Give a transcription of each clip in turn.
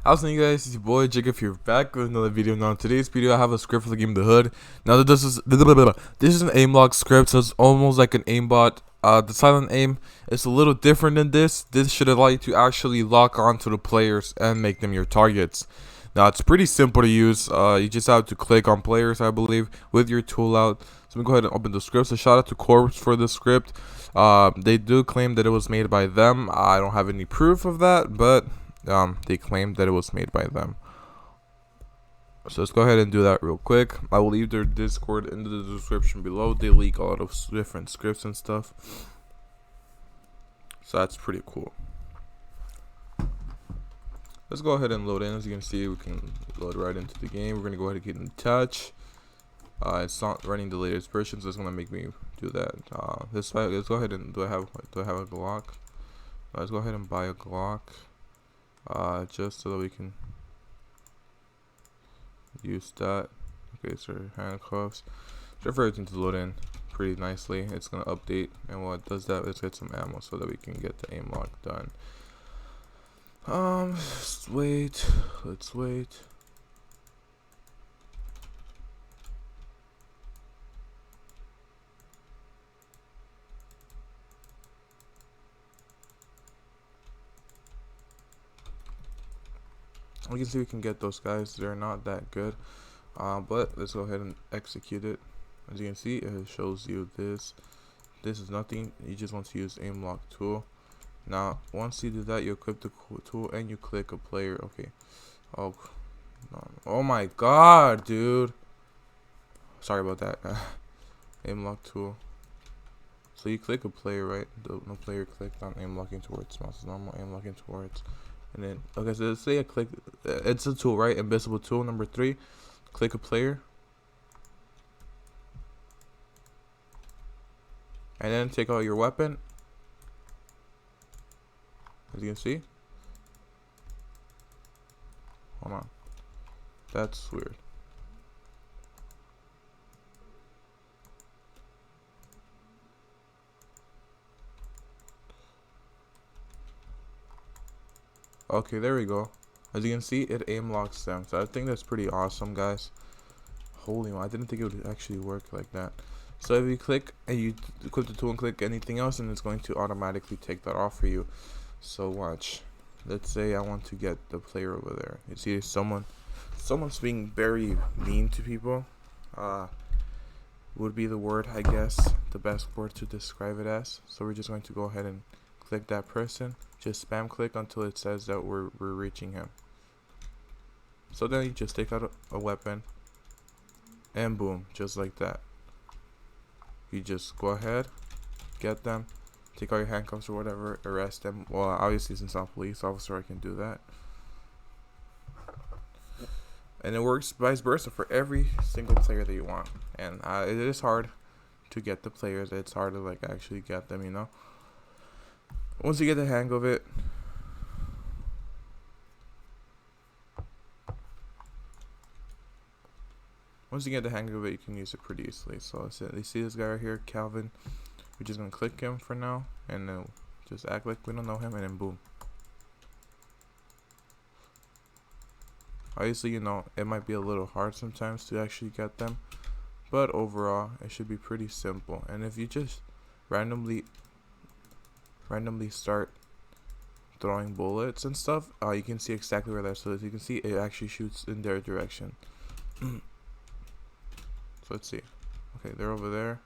How's it going, guys? It's your boy Jacob here, back with another video. Now in today's video I have a script for the game The Hood. Now this is an Aimlock script, so it's almost like an aimbot. The silent aim is a little different than this. This should allow you to actually lock onto the players and make them your targets. Now it's pretty simple to use. You just have to click on players, I believe, with your tool out. So I'm gonna go ahead and open the script. So shout out to Corpse for the script. They do claim that it was made by them. I don't have any proof of that, but they claimed that it was made by them. So let's go ahead and do that real quick. I will leave their Discord in the description below. They leak a lot of different scripts and stuff, so that's pretty cool. Let's go ahead and load in. As you can see, we can load right into the game. We're gonna go ahead and get in touch. It's not running the latest version, so it's gonna make me do that. Let's go ahead and do I have a Glock? Let's go ahead and buy a Glock. Just so that we can use that. Okay, so handcuffs. Just for everything to load in pretty nicely. It's gonna update, and what does that? Let's get some ammo so that we can get the Aimlock done. Let's wait. We can see we can get those guys. They're not that good, but let's go ahead and execute it. As you can see, it shows you this is nothing. You just want to use Aimlock tool. Now once you do that, you equip the tool and you click a player. Okay. Oh no. Oh my god, dude, sorry about that. Aimlock tool. So you click a player, right? No player clicked on aimlocking towards mouse is normal, aimlocking towards. And then, okay, so let's say I click, it's a tool, right? Invisible tool, number 3. Click a player. And then take out your weapon. As you can see. Hold on. That's weird. Okay, there we go. As you can see, it aim locks them. So I think that's pretty awesome, guys. Holy moly, I didn't think it would actually work like that. So if you click and you equip the tool and click anything else, and it's going to automatically take that off for you. So watch. Let's say I want to get the player over there. You see someone's being very mean to people. Would be the word, I guess, the best word to describe it as. So we're just going to go ahead and click that person. Just spam click until it says that we're reaching him. So then you just take out a weapon, and boom, just like that. You just go ahead, get them, take out your handcuffs or whatever, arrest them. Well, obviously since I'm a police officer, I can do that. And it works vice versa for every single player that you want. And it is hard to get the players. It's hard to like actually get them, you know. Once you get the hang of it, you can use it pretty easily. So you see this guy right here, Calvin. We're just gonna click him for now, and then just act like we don't know him, and then boom. Obviously, you know, it might be a little hard sometimes to actually get them, but overall, it should be pretty simple. And if you just randomly start throwing bullets and stuff, you can see exactly where they're. So as you can see, it actually shoots in their direction. So let's see. Okay, they're over there.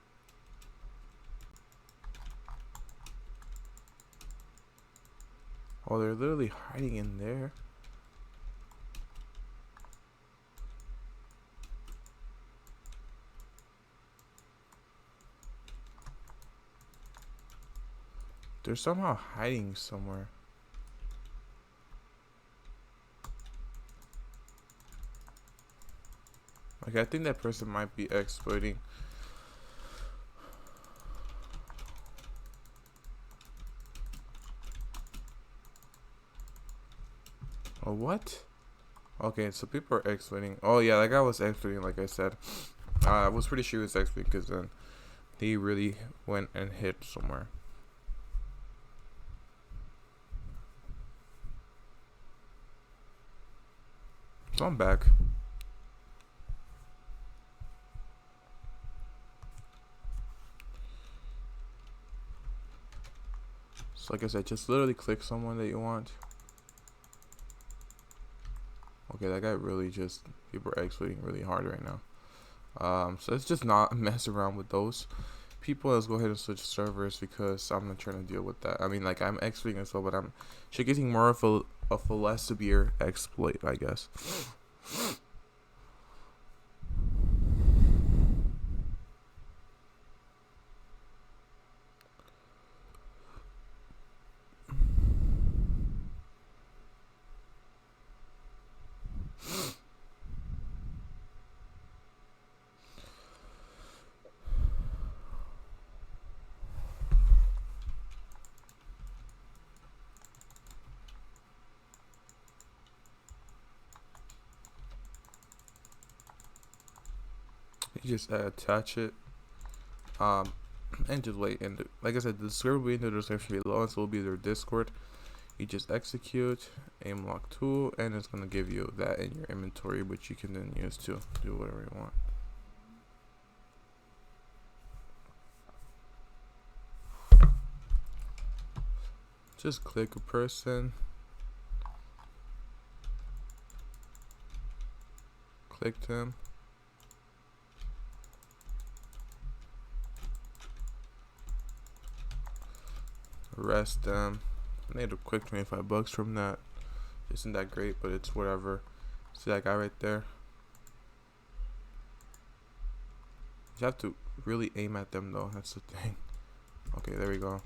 Oh, they're literally hiding in there. They're somehow hiding somewhere. Okay, I think that person might be exploiting. Oh, what? Okay, so people are exploiting. Oh yeah, that guy was exploiting, like I said. I was pretty sure he was exploiting because then he really went and hit somewhere. So I'm back. So like I said, just literally click someone that you want. Okay, that guy really just, people are exploiting really hard right now. So let's just not mess around with those people. Let's go ahead and switch servers because I'm not trying to deal with that. I mean, like, I'm exploiting as well, but I'm getting more of a less severe exploit, I guess. You just attach it, and just wait. And like I said, the server will be in the description below, so will be their Discord. You just execute Aimlock tool, and it's gonna give you that in your inventory, which you can then use to do whatever you want. Just click a person, click them, arrest them. I made a quick 25 bucks from that. Isn't that great, but it's whatever. See that guy right there? You have to really aim at them though, that's the thing. Okay, there we go.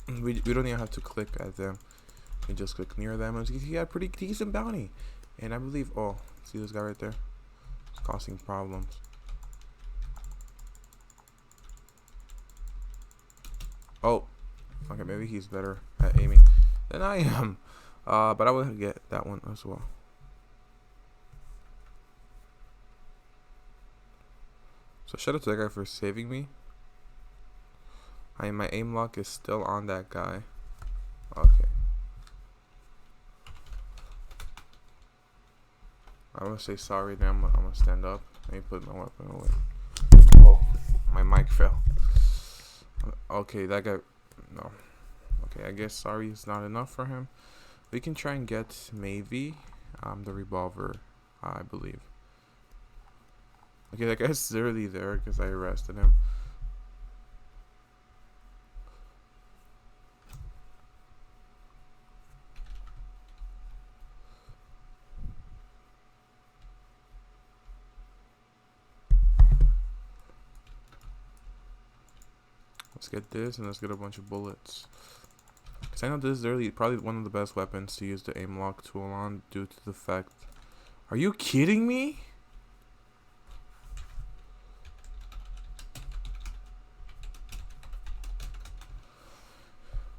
We don't even have to click at them. We just click near them, and he got a pretty decent bounty. And I believe, oh, see this guy right there? It's causing problems. Oh, okay, maybe he's better at aiming than I am. But I will get that one as well. So shout out to that guy for saving me. My aim lock is still on that guy. Okay. I'm gonna say sorry then. I'm gonna stand up. Let me put my weapon away. Oh, my mic fell. Okay, that guy. No. Okay, I guess sorry is not enough for him. We can try and get maybe the revolver, I believe. Okay, that guy's literally there because I arrested him. Let's get this and let's get a bunch of bullets. Because I know this is literally probably one of the best weapons to use the aim lock tool on due to the fact. Are you kidding me?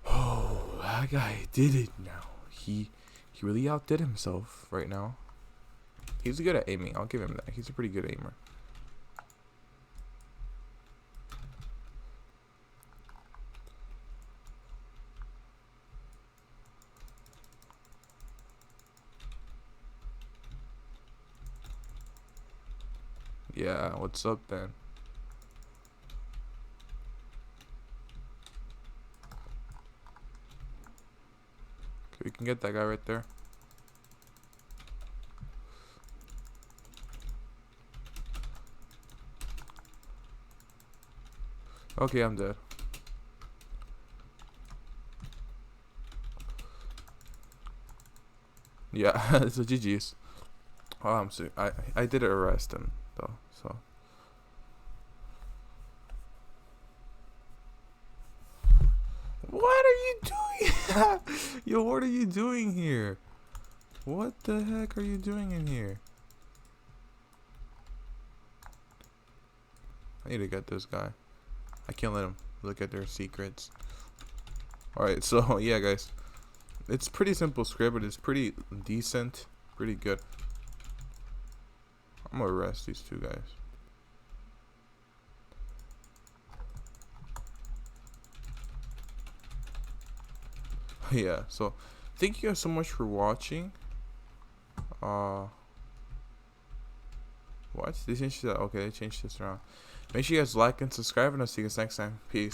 Oh, that guy did it now. He really outdid himself right now. He's good at aiming. I'll give him that. He's a pretty good aimer. Yeah, what's up then? Okay, we can get that guy right there. Okay, I'm dead. Yeah, it's a GG's. Oh, I'm sick. I did arrest him though, so. What are you doing? Yo, what are you doing here? What the heck are you doing in here? I need to get this guy. I can't let him look at their secrets. Alright, so yeah guys. It's pretty simple script, but it's pretty decent. Pretty good. I'm gonna arrest these two guys. Yeah, so thank you guys so much for watching. What? They changed that? Okay, they changed this around. Make sure you guys like and subscribe, and I'll see you guys next time. Peace.